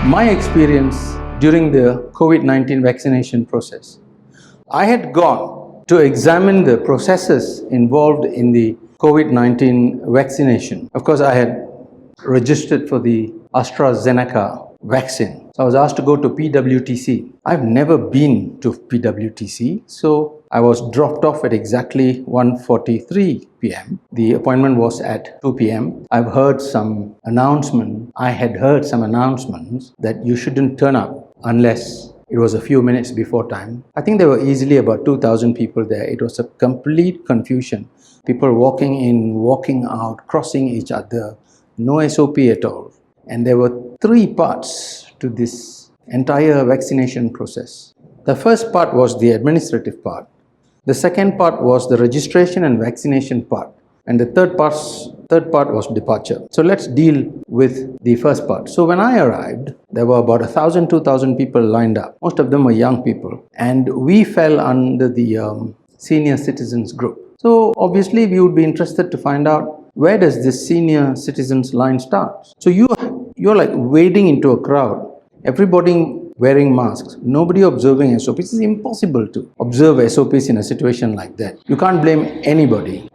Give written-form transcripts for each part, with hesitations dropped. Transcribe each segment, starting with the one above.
My experience during the COVID-19 vaccination process. I had gone to examine the processes involved in the COVID-19 vaccination. Of course, I had registered for the AstraZeneca vaccine. So I was asked to go to PWTC. I've never been to PWTC, so I was dropped off at exactly 1:43 p.m. The appointment was at 2 p.m. I had heard some announcements that you shouldn't turn up unless it was a few minutes before time. I think there were easily about 2,000 people there. It was a complete confusion. People walking in, walking out, crossing each other, no SOP at all. And there were three parts to this entire vaccination process. The first part was the administrative part. The second part was the registration and vaccination part. And the third part was departure. So let's deal with the first part. So when I arrived, there were about 1,000, 2,000 people lined up. Most of them were young people. And we fell under the senior citizens group. So obviously we would be interested to find out, where does this senior citizens line start? So you're like wading into a crowd, everybody wearing masks, nobody observing SOPs. It's impossible to observe SOPs in a situation like that. You can't blame anybody.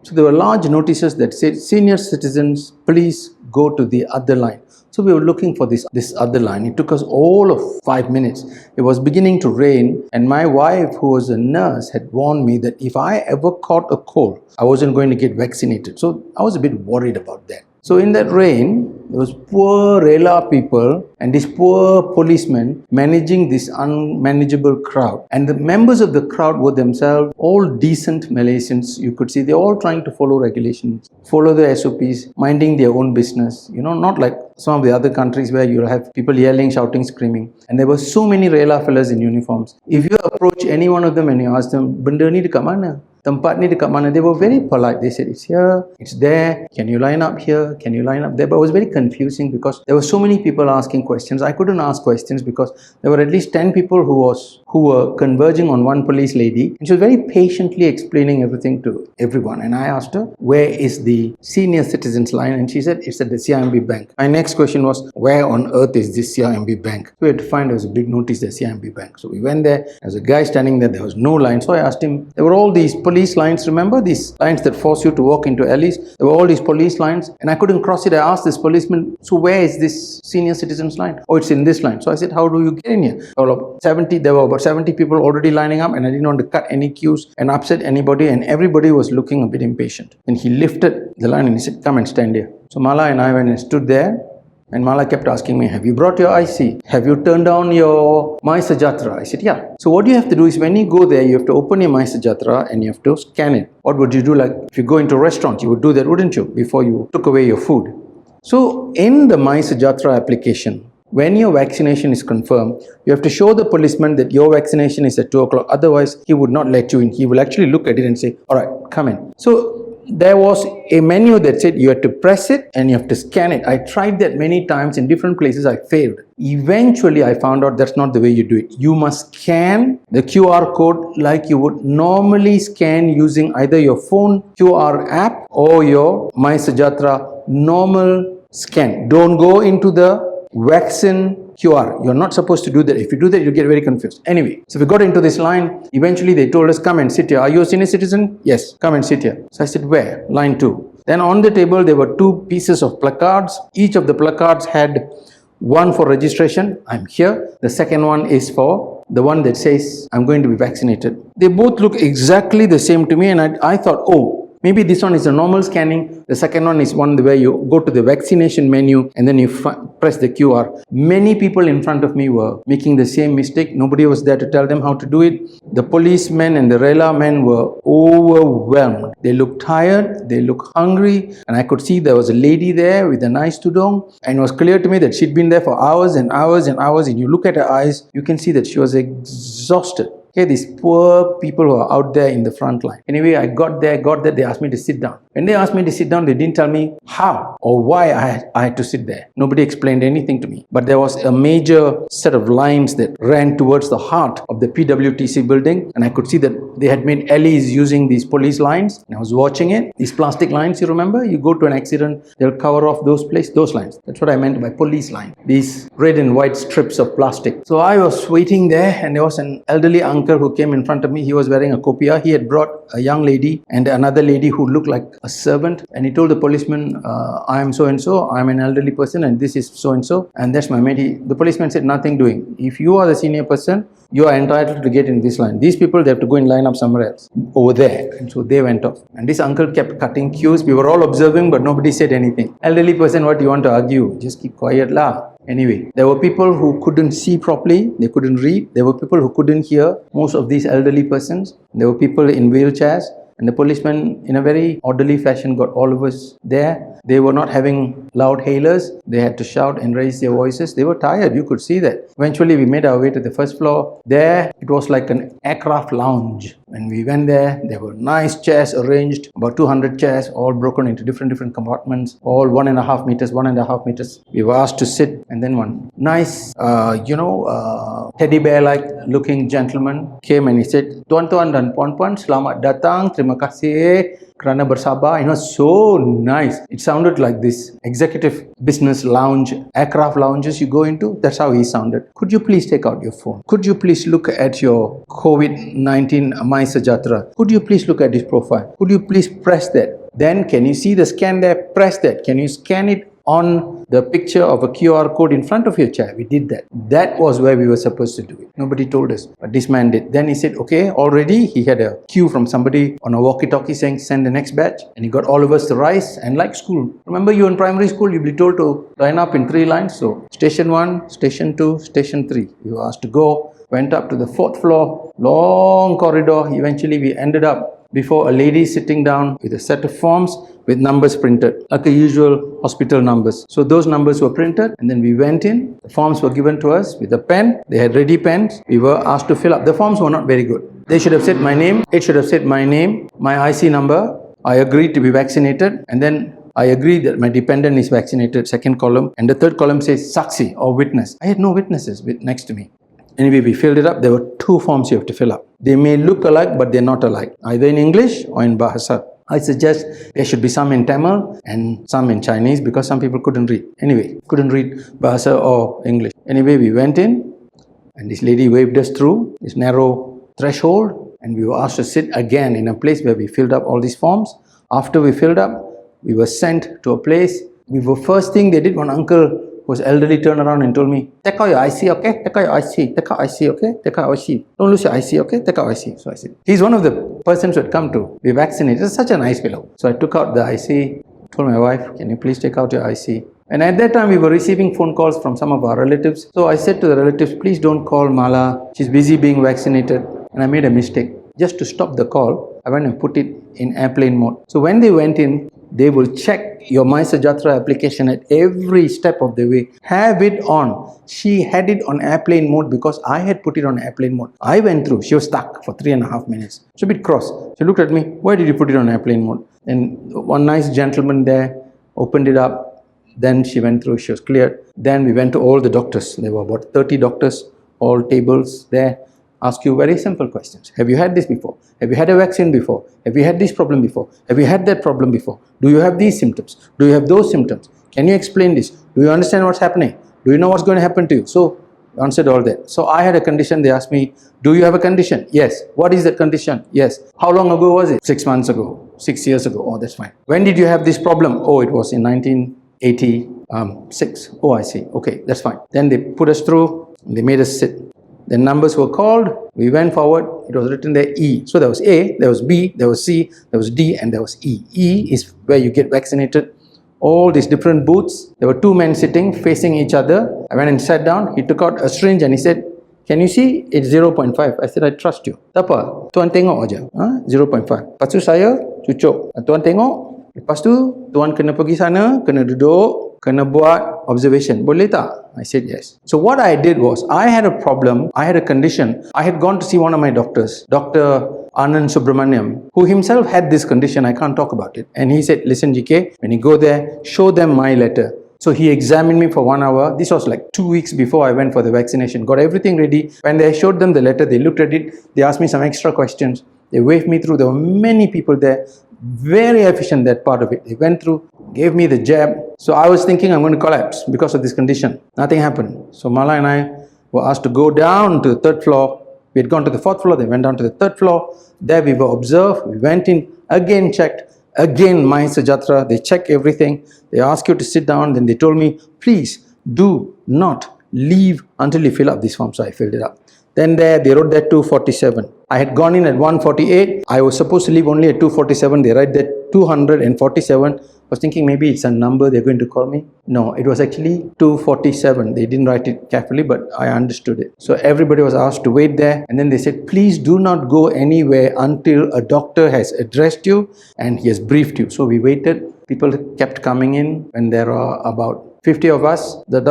So there were large notices that said, senior citizens, please go to the other line. So we were looking for this other line. It took us all of 5 minutes. It was beginning to rain, and my wife, who was a nurse, had warned me that if I ever caught a cold, I wasn't going to get vaccinated. So I was a bit worried about that. So in that rain, there was poor Rela people and these poor policemen managing this unmanageable crowd. And the members of the crowd were themselves all decent Malaysians. You could see they're all trying to follow regulations, follow the SOPs, minding their own business. You know, not like some of the other countries where you'll have people yelling, shouting, screaming. And there were so many Rela fellas in uniforms. If you approach any one of them and you ask them, "Benda ni dekat mana? Tempat ni dekat mana?" They were very polite. They said, "It's here, it's there. Can you line up here? Can you line up there?" But it was very confusing because there were so many people asking questions. I couldn't ask questions because there were at least 10 people who were converging on one police lady. And she was very patiently explaining everything to everyone. And I asked her, "Where is the senior citizens line?" And she said, "It's at the CIMB bank." My next question was, "Where on earth is this CIMB bank?" So we had to find, there was a big notice there, CIMB bank. So we went there. There was a guy standing there. There was no line. So I asked him, there were all these police lines, remember these lines that force you to walk into alleys? There were all these police lines and I couldn't cross it. I asked this policeman, "So where is this senior citizens line?" "Oh, it's in this line." So I said, "How do you get in here?" There were about 70 people already lining up, and I didn't want to cut any queues and upset anybody, and everybody was looking a bit impatient. And he lifted the line and he said, "Come and stand here." So Mala and I went and stood there. And Mala kept asking me, "Have you brought your IC? Have you turned down your My Sejahtera?" I said, "Yeah." So what you have to do is, when you go there, you have to open your My Sejahtera and you have to scan it. What would you do? Like if you go into a restaurant, you would do that, wouldn't you? Before you took away your food. So in the My Sejahtera application, when your vaccination is confirmed, you have to show the policeman that your vaccination is at 2 o'clock. Otherwise, he would not let you in. He will actually look at it and say, "All right, come in." So there was a menu that said you had to press it and you have to scan it. I tried that many times in different places. I failed. Eventually, I found out that's not the way you do it. You must scan the QR code like you would normally scan using either your phone QR app or your My Sejahtera normal scan. Don't go into the vaccine QR. You're not supposed to do that. If you do that, you get very confused. Anyway, so we got into this line. Eventually, they told us, "Come and sit here." "Are you a senior citizen?" "Yes." "Come and sit here." So I said, "Where?" "Line 2. Then on the table, there were 2 pieces of placards. Each of the placards had one for registration, "I'm here." The second one is for the one that says, "I'm going to be vaccinated." They both look exactly the same to me, and I thought, oh, maybe this one is a normal scanning. The second one is one where you go to the vaccination menu and then you press the QR. Many people in front of me were making the same mistake. Nobody was there to tell them how to do it. The policemen and the Rela men were overwhelmed. They looked tired, they looked hungry, and I could see there was a lady there with a nice tudung, and it was clear to me that she'd been there for hours and hours and hours, and you look at her eyes, you can see that she was exhausted. Okay, these poor people who are out there in the front line. Anyway, I got there, they asked me to sit down. When they asked me to sit down, they didn't tell me how or why I had to sit there. Nobody explained anything to me. But there was a major set of lines that ran towards the heart of the PWTC building, and I could see that they had made alleys using these police lines. And I was watching it. These plastic lines, you remember? You go to an accident, they'll cover off those lines. That's what I meant by police line. These red and white strips of plastic. So I was waiting there, and there was an elderly uncle who came in front of me. He was wearing a kopia. He had brought a young lady and another lady who looked like a servant, and he told the policeman, I am so and so, I'm an elderly person, and this is so and so, and that's my mate. The policeman said, nothing doing. If you are the senior person, you are entitled to get in this line. These people, they have to go and line up somewhere else over there. And so they went off. And this uncle kept cutting queues. We were all observing, but nobody said anything. Elderly person, what do you want to argue? Just keep quiet lah. Anyway, there were people who couldn't see properly, they couldn't read. There were people who couldn't hear, most of these elderly persons. There were people in wheelchairs, and the policeman, in a very orderly fashion, got all of us there. They were not having loud hailers. They had to shout and raise their voices. They were tired, you could see that. Eventually, we made our way to the first floor. There, it was like an aircraft lounge. When we went there were nice chairs arranged, about 200 chairs, all broken into different compartments, all 1.5 meters. We were asked to sit, and then one nice, teddy bear-like looking gentleman came and he said, Tuan-tuan dan puan-puan, selamat datang, terima kasih kerana bersabar. It was so nice. It sounded like this executive business lounge, aircraft lounges you go into. That's how he sounded. Could you please take out your phone? Could you please look at your COVID-19 My Sejahtera? Could you please look at his profile? Could you please press that? Then can you see the scan there? Press that. Can you scan it on the picture of a QR code in front of your chair? We did that. That was where we were supposed to do it. Nobody told us, but this man did. Then he said, okay, already he had a cue from somebody on a walkie-talkie saying, send the next batch. And he got all of us to rise, and like school. Remember, you in primary school, you'll be told to line up in 3 lines. So station 1, station 2, station 3. You were asked to go, went up to the 4th floor, long corridor. Eventually we ended up before a lady sitting down with a set of forms with numbers printed, like the usual hospital numbers. So those numbers were printed, and then we went in. The forms were given to us with a pen. They had ready pens. We were asked to fill up. The forms were not very good. They should have said my name. It should have said my name, my IC number. I agreed to be vaccinated, and then I agree that my dependent is vaccinated, second column, and the third column says Saksi or witness. I had no witnesses next to me. Anyway, we filled it up. There were 2 forms you have to fill up. They may look alike, but they're not alike, either in English or in Bahasa. I suggest there should be some in Tamil and some in Chinese, because some people couldn't read. Anyway, couldn't read Bahasa or English. Anyway, we went in, and this lady waved us through this narrow threshold, and we were asked to sit again in a place where we filled up all these forms. After we filled up, we were sent to a place. First thing they did, one uncle who was elderly turned around and told me, take out your IC, okay? Take out your IC, take out IC, okay? Take out IC. Don't lose your IC, okay? Take out IC. So I said, he's one of the persons who had come to be vaccinated. He's such a nice fellow. So I took out the IC, told my wife, can you please take out your IC? And at that time, we were receiving phone calls from some of our relatives. So I said to the relatives, please don't call Mala. She's busy being vaccinated. And I made a mistake. Just to stop the call, I went and put it in airplane mode. So when they went in, they will check your My Sejahtera application at every step of the way. Have it on. She had it on airplane mode because I had put it on airplane mode. I went through. She was stuck for 3.5 minutes. She's a bit cross. She looked at me. Why did you put it on airplane mode? And one nice gentleman there opened it up. Then she went through. She was cleared. Then we went to all the doctors. There were about 30 doctors, all tables there. Ask you very simple questions. Have you had this before? Have you had a vaccine before? Have you had this problem before? Have you had that problem before? Do you have these symptoms? Do you have those symptoms? Can you explain this? Do you understand what's happening? Do you know what's going to happen to you? So I answered all that. So I had a condition. They asked me, do you have a condition? Yes. What is that condition? Yes. How long ago was it? 6 months ago. 6 years ago. Oh, that's fine. When did you have this problem? Oh, it was in 1986. Oh, I see. Okay, that's fine. Then they put us through. They made us sit. The numbers were called, we went forward, it was written there E. So there was A, there was B, there was C, there was D, and there was E. E is where you get vaccinated. All these different booths. There were 2 men sitting facing each other. I went and sat down. He took out a syringe and he said, can you see? It's 0.5. I said, I trust you. Tak apa, tuan tengok aja. 0.5. Lepas tu saya cucuk. Tuan tengok, Lepas tu, tuan kena pergi sana, kena duduk, kena buat observation. Boleh tak? I said yes. So what I did was, I had a problem, I had a condition. I had gone to see one of my doctors, Dr. Anand Subramaniam, who himself had this condition. I can't talk about it. And he said, listen GK, when you go there, show them my letter. So he examined me for 1 hour. This was like 2 weeks before I went for the vaccination. Got everything ready. When they showed them the letter, they looked at it. They asked me some extra questions. They waved me through. There were many people there. Very efficient, that part of it. They went through, gave me the jab. So I was thinking I'm going to collapse because of this condition. Nothing happened. So Mala and I were asked to go down to the 3rd floor. We had gone to the 4th floor. They went down to the 3rd floor. There we were observed. We went in, again checked. Again, my Sajatra, they check everything. They ask you to sit down. Then they told me, please do not leave until you fill up this form. So I filled it up. Then there, they wrote that 247. I had gone in at 148. I was supposed to leave only at 247. They write that 247. I was thinking maybe it's a number they're going to call me. No, it was actually 247. They didn't write it carefully, but I understood it. So everybody was asked to wait there. And then they said, please do not go anywhere until a doctor has addressed you and he has briefed you. So we waited. People kept coming in, and there are about 50 of us. The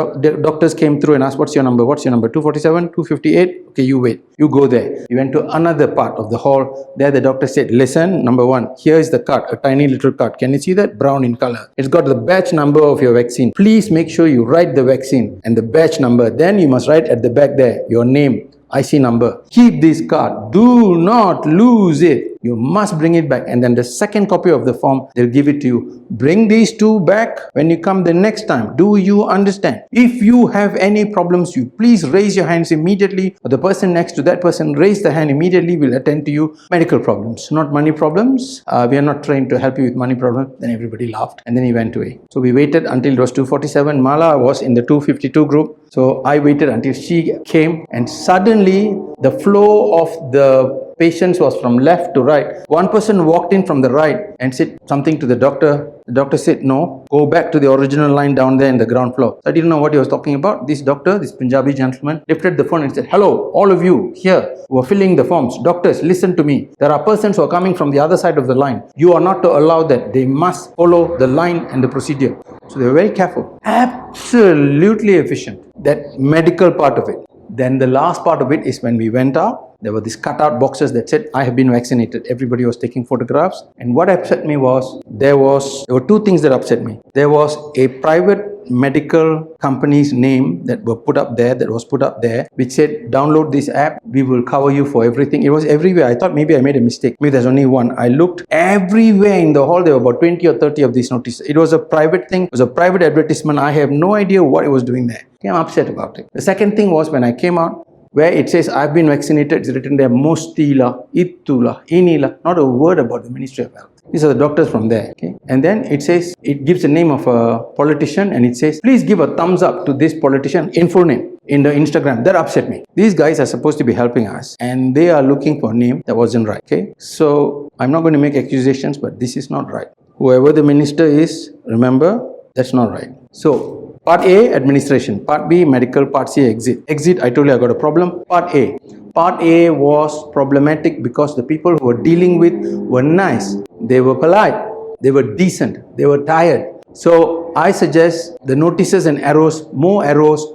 doctors came through and asked, what's your number? What's your number? 247, 258? Okay, you wait. You go there. We went to another part of the hall. There the doctor said, listen, number one, here is the card, a tiny little card. Can you see that? Brown in color. It's got the batch number of your vaccine. Please make sure you write the vaccine and the batch number. Then you must write at the back there, your name, IC number. Keep this card. Do not lose it. You must bring it back. And then the second copy of the form, they'll give it to you. Bring these two back when you come the next time. Do you understand? If you have any problems, you please raise your hands immediately. Or the person next to that person raise the hand immediately. We'll attend to you. Medical problems, not money problems. We are not trained to help you with money problems. Then everybody laughed. And then he went away. So we waited until it was 247. Mala was in the 252 group. So I waited until she came, and suddenly the flow of the patients was from left to right. One person walked in from the right and said something to the doctor. The doctor said, no, go back to the original line down there in the ground floor. I didn't know what he was talking about. This doctor, this Punjabi gentleman, lifted the phone and said, hello, all of you here who are filling the forms. Doctors, listen to me. There are persons who are coming from the other side of the line. You are not to allow that. They must follow the line and the procedure. So they were very careful. Absolutely efficient. That medical part of it. Then the last part of it is when we went out. There were these cutout boxes that said, I have been vaccinated. Everybody was taking photographs. And what upset me was, there were two things that upset me. There was a private medical company's name that was put up there, which said, download this app, we will cover you for everything. It was everywhere. I thought maybe I made a mistake. Maybe there's only one. I looked everywhere in the hall. There were about 20 or 30 of these notices. It was a private thing. It was a private advertisement. I have no idea what it was doing there. I'm upset about it. The second thing was when I came out, where it says, I've been vaccinated, it's written there, Mostila, Itula, Inila, not a word about the Ministry of Health. These are the doctors from there. Okay? And then it says, it gives the name of a politician, and it says, please give a thumbs up to this politician in full name in the Instagram. That upset me. These guys are supposed to be helping us, and they are looking for a name that wasn't right. Okay? So I'm not going to make accusations, but this is not right. Whoever the minister is, remember, that's not right. So, Part A, administration. Part B, medical. Part C, exit. Exit, I told you I got a problem. Part A. Part A was problematic because the people who were dealing with were nice. They were polite. They were decent. They were tired. So I suggest the notices and arrows, more arrows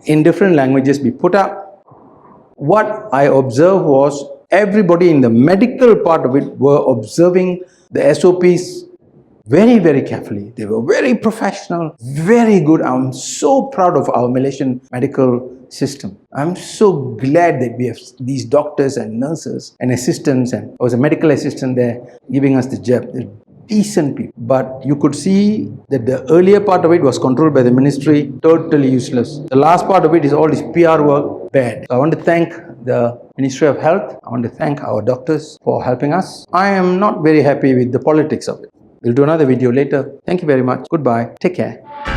in different languages be put up. What I observed was everybody in the medical part of it were observing the SOPs very, very carefully. They were very professional, very good. I'm so proud of our Malaysian medical system. I'm so glad that we have these doctors and nurses and assistants, and I was a medical assistant there giving us the jab. They're decent people. But you could see that the earlier part of it was controlled by the ministry, totally useless. The last part of it is all this PR work, bad. So I want to thank the Ministry of Health. I want to thank our doctors for helping us. I am not very happy with the politics of it. We'll do another video later. Thank you very much. Goodbye. Take care.